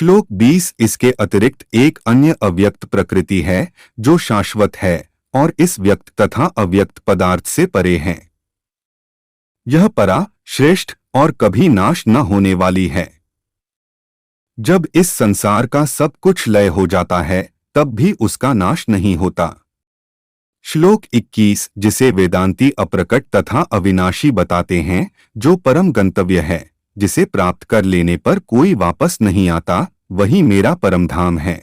श्लोक 20 इसके अतिरिक्त एक अन्य अव्यक्त प्रकृति है जो शाश्वत है और इस व्यक्त तथा अव्यक्त पदार्थ से परे है। यह परा, श्रेष्ठ और कभी नाश न होने वाली है। जब इस संसार का सब कुछ लय हो जाता है तब भी उसका नाश नहीं होता। श्लोक 21 जिसे वेदांती अप्रकट तथा अविनाशी बताते हैं, जो परम गंतव्य है, जिसे प्राप्त कर लेने पर कोई वापस नहीं आता, वही मेरा परम धाम है।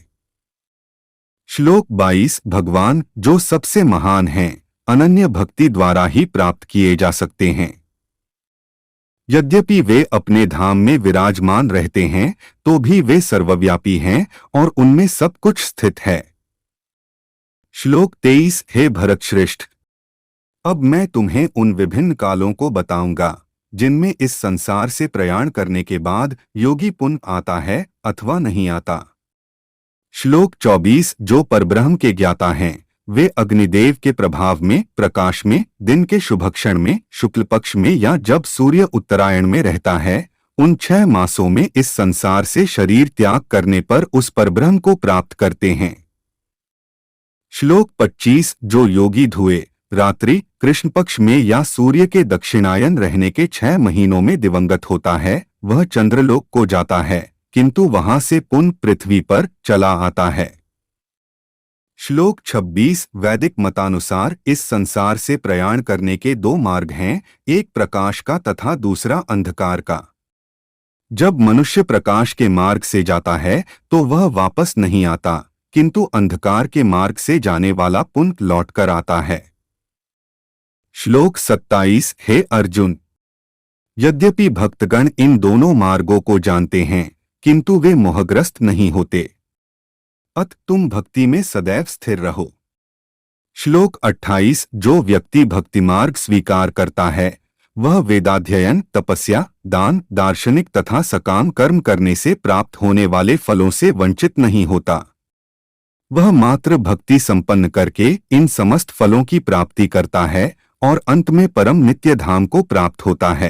श्लोक 22 भगवान जो सबसे महान हैं, अनन्य भक्ति द्वारा ही प्राप्त किए जा सकते हैं। यद्यपि वे अपने धाम में विराजमान रहते हैं तो भी वे सर्वव्यापी हैं और उनमें सब कुछ स्थित है। श्लोक 23 हे भरतश्रेष्ठ, अब मैं तुम्हें उन विभिन्न कालों को बताऊंगा जिनमें इस संसार से प्रयाण करने के बाद योगी पुनः आता है अथवा नहीं आता। श्लोक 24 जो परब्रह्म के ज्ञाता हैं, वे अग्निदेव के प्रभाव में, प्रकाश में, दिन के शुभक्षण में, शुक्ल पक्ष में या जब सूर्य उत्तरायण में रहता है, उन 6 मासों में इस संसार से शरीर त्याग करने पर उस परब्रह्म को प्राप्त करते हैं। श्लोक 25 जो योगी धुए रात्रि, कृष्ण पक्ष में या सूर्य के दक्षिणायन रहने के 6 महीनों में दिवंगत होता है, वह चंद्रलोक को जाता है किंतु वहां से पुनः पृथ्वी पर चला आता है। श्लोक 26 वैदिक मतानुसार इस संसार से प्रयाण करने के 2 मार्ग हैं, एक प्रकाश का तथा दूसरा अंधकार का। जब मनुष्य प्रकाश के मार्ग से जाता है तो वह वापस नहीं आता, किंतु अंधकार के मार्ग से जाने वाला पुनः लौटकर आता है। श्लोक 27 हे अर्जुन, यद्यपि भक्तगण इन दोनों मार्गों को जानते हैं किंतु वे मोहग्रस्त नहीं होते, अत तुम भक्ति में सदैव स्थिर रहो। श्लोक 28 जो व्यक्ति भक्ति मार्ग स्वीकार करता है वह वेदाध्ययन, तपस्या, दान, दार्शनिक तथा सकाम कर्म करने से प्राप्त होने वाले फलों से वंचित नहीं होता। वह मात्र भक्ति संपन्न करके इन समस्त फलों की प्राप्ति करता है और अंत में परम नित्य धाम को प्राप्त होता है।